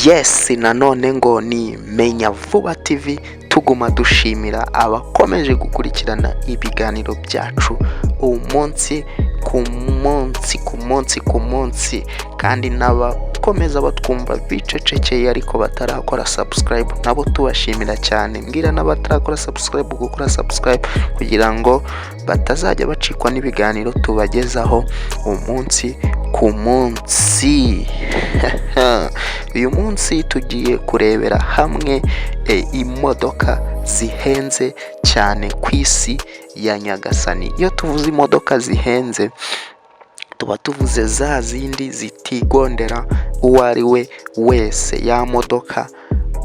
Yes, nanone ngo ni Menya Vuba TV, tuguma dushimira abakomeje gukurikirana ibiganiro byacu umunsi ku munsi kandi n'abakomeza batwumva bicecekeye ariko batarakora subscribe, nabo tubashimira cyane. Mbwira n'abatarakora subscribe gukora subscribe kugira ngo batazajya bacikwa n'ibiganiro tubagezaho umunsi ku munsi. Uyu munsi tugiye kurebera hamwe imodoka zihenze cyane Kwisi ya Nyagasani. Iyo tuvuze imodoka zihenze tuba tuvuze za zindi zitigondera uwo ari we wese, ya modoka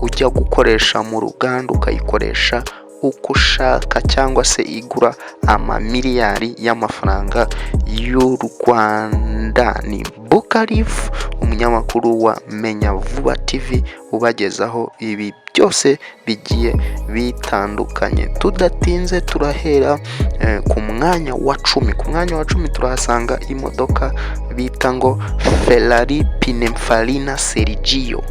ujya gukoresha mu ruganda ukayikoresha uko ushaka, cyangwa se igura amamiliyari y'amafaranga y'u Rwanda. Ni Bukarif, umunyamakuru wa Menya Vuba TV, ubagezaho ibi byose bigiye bitandukanye. Tudatinze turahera ku mwanya wa 10. Ku mwanya wa 10 turahasanga imodoka bita ngo Ferrari Pininfarina Sergio.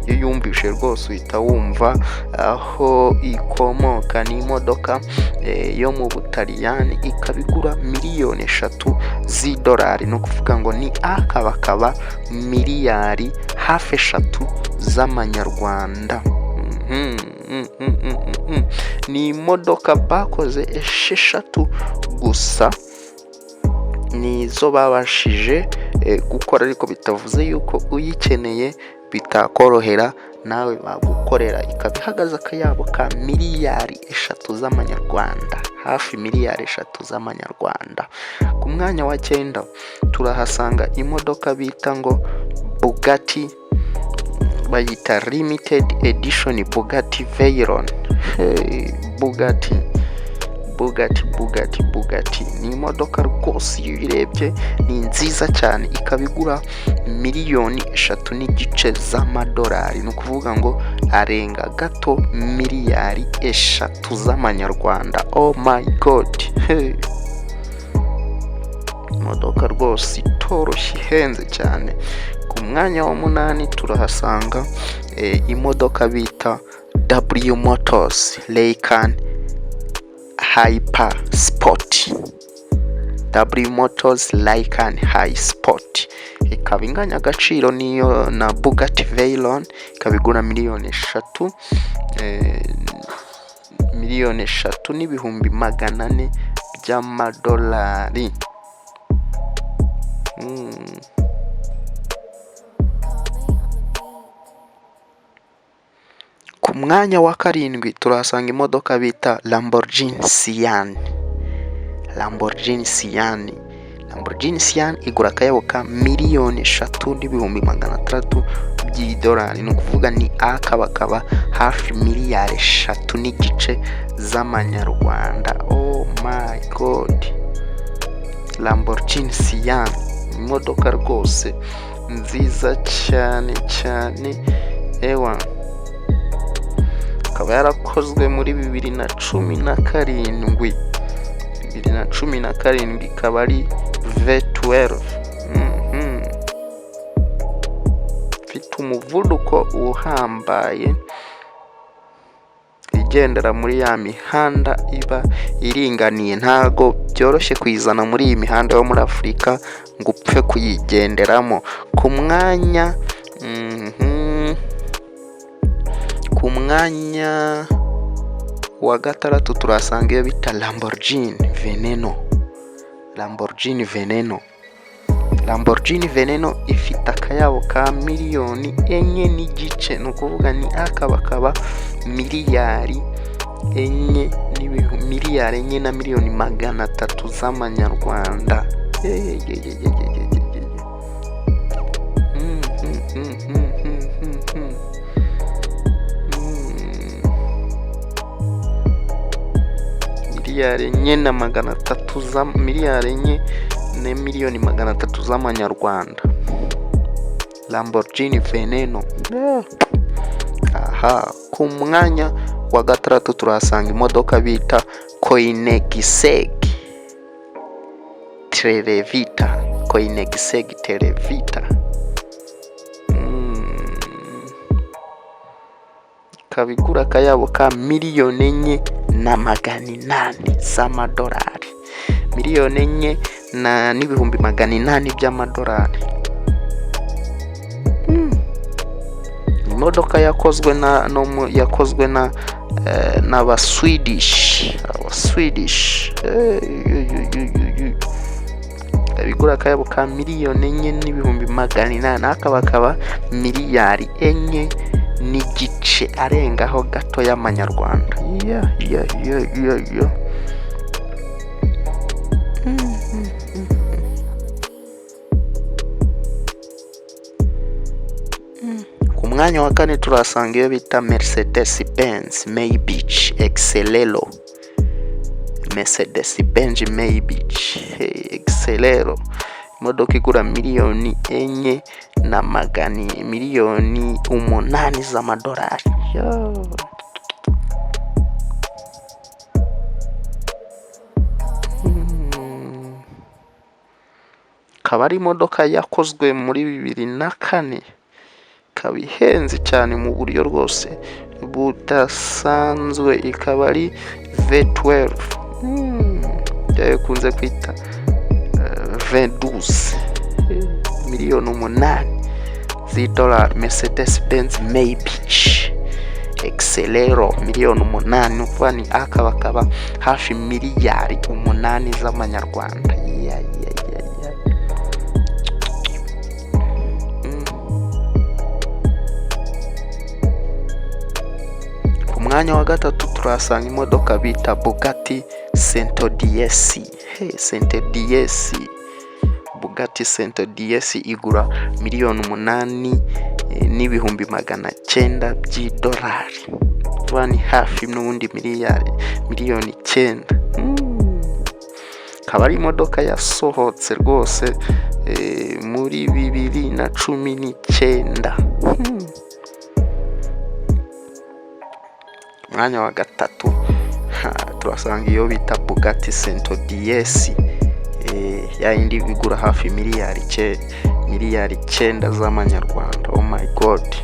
Iyo yumvishe rwose uhita wumva aho ikomoka. Ni imodoka yo mu Butaliyani, ikabigura miliyoni 3 z'idolari, no kuvuga ngo ni akabakaba miliyari hafi 3 z'amanyarwanda. Ni imodoka bakoze 6 gusa nizo babashije gukora, ariko bitavuze yuko uyikeneye bitakorohera nawe bagukorera. Ikaba ihagaze akayabo ka miliyari 3 z'amanyarwanda, hafi miliyari 3 z'amanyarwanda. Ku mwanya wa 9 turahasanga imodoka bita ngo Bugatti, bayita limited edition Bugatti Veyron. Bugatti ni imodoka rwose iyo uyirebye ni nziza cyane, ikabigura miliyoni 3 z'amadolari, no kuvuga ngo arenga gato miliyari 3 z'amanyarwanda. Oh my god, imodoka rwose itoroshye ihenze cyane. Ku mwanya wa 8 turahasanga imodoka bita W Motors Lycan Hyper Sport. W Motors Lycan High Sport ikaba inganya agaciro niyo na Bugatti Veyron, ikabigura miliyoni 3 n'ibihumbi 400 by'amadolari. Ku mwanya wa 7 turahasanga imodoka bita Lamborghini Cyane igura akayabo ka miliyoni 3 n'ibihumbi 600 by'idolari, no kuvuga ni akabakaba hafi miliyari 3 z'amanyarwanda. Oh my god, Lamborghini Cyane, imodoka rwose nziza cyane. Akaba yarakozwe muri 2017 ikaba ari V12. Ifite umuvuduko uhambaye, igendera muri ya mihanda iba iringaniye. Ntago byoroshye kuyizana muri iyi mihanda yo muri Afurika ngo upfe kuyigenderamo. Ku mwanya wa 6 turasanga iyo bita Lamborghini Veneno ifite akayabo ka miliyoni 4 no kuvuga ni akabakaba miliyari 4 na miliyoni 300 z'amanyarwanda. miliyari 4 na miliyoni 300 z'amanyarwanda. Lamborghini Veneno. Ku mwanya wa 6 turahasanga imodoka bita Koenigsegg Televita. ikaba igura akayabo ka miliyoni 4,800 z'amadolari, miliyoni 4 n'ibihumbi 800 by'amadolari. Imodoka yakozwe n'aba Swedish, bigura akayabo ka miliyoni 4 n'ibihumbi 800, akaba miliyari 4 n'igice arengaho gato y'amanyarwanda. Ku mwanya wa 4 turasanga iyo bita Mercedes Benz Maybach Excelero. Mercedes Benz Maybach Excelero, imodoka igura miliyoni 4 na miliyoni 8 z'amadolari. Akaba ari imodoka yakozwe muri 2004, ikaba ihenze cyane mu buryo rwose budasanzwe, ikaba ari V12, kunze kwita V12, miliyoni 8 z'idolari. Mercedes Benz Maybach Excelero miliyoni 8, ukuvuga ni akaba hafi miliyari 8 z'amanyarwanda. Ku mwanya wa 3 turasanga imodoka bita Bugatti Centodieci. Bugatti Centodieci igura miliyoni 8 n'ibihumbi 900 by'idolari, ukuvuga ni hafi n'ubundi miliyoni 9. Akaba ari imodoka yasohotse rwose muri 2019. Mwanya wa 3 turasanga iyo bita Bugatti Centodieci, ya indi igura hafi miliyari 9 z'amanyarwanda. Oh my god.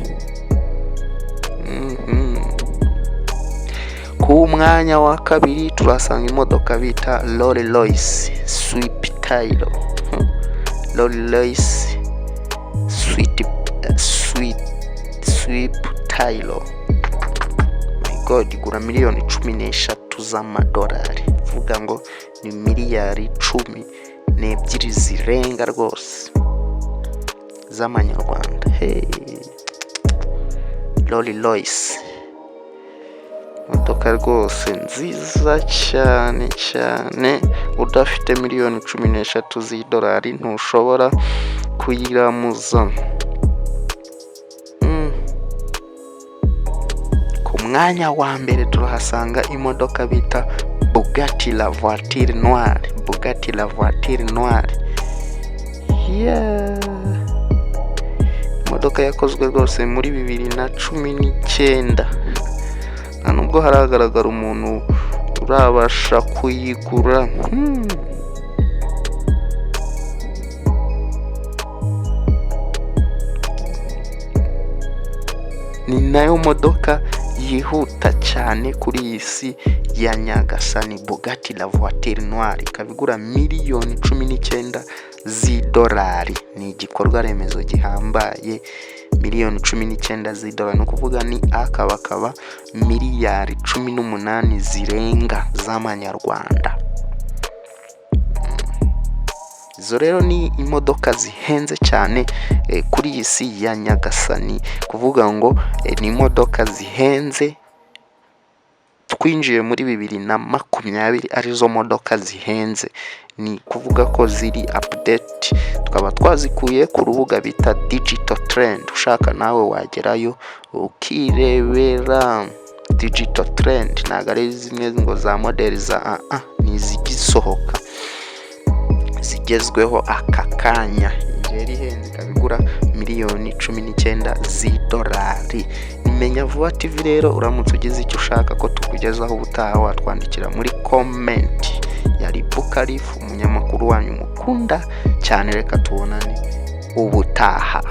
Ku mwanya wa 2 turasanga imodoka bita Rolls-Royce Sweep Tailo. Rolls-Royce Sweep Tailo, my god, igura miliyoni 13 z'amadolari, vuga ngo ni miliyari 12 zirenga rwose z'amanyarwanda. Rolls-Royce, imodoka rwose nziza cyane, udafite miliyoni 13 z'idolari ntushobora kuyiramuza. Ku mwanya wa mbere turahasanga imodoka bita Bugatti La Voiture Noire. Imodoka yakozwe rwose muri 2019, nta nubwo haragaragara umuntu urabasha kuyigura. Ni nayo modoka yihuta cyane kuri iyi si ya nyagasani. Bugatti La Voiture Noire ikaba igura miliyoni 19 z'idolari. Ni igikorwa remezo gihambaye, miliyoni 19 z'idolari, no kuvuga ni akaba miliyari 18 zirenga z'amanyarwanda. Izo rero ni imodoka zihenze cyane kuri iyi si ya nyagasani, kuvuga ngo ni imodoka zihenze. Twinjiye muri 2020 arizo modoka zihenze, ni kuvuga ko ziri update, tukaba twazikuye ku rubuga bita Digital Trend. Ushaka nawe wagerayo ukirebera Digital Trend, ntabwo ari zimwe ngo za modeli za ni izigisohoka zigezweho aka kanya. Rero ihenze ikabigura miliyoni 19 z'idolari. Menya Vuba TV rero, uramutse ugize icyo ushaka ko tukugezaho ubutaha, watwandikira muri comment. Yari Bukarifu, umunyamakuru wanyu mukunda cyane. Reka tubonane ubutaha.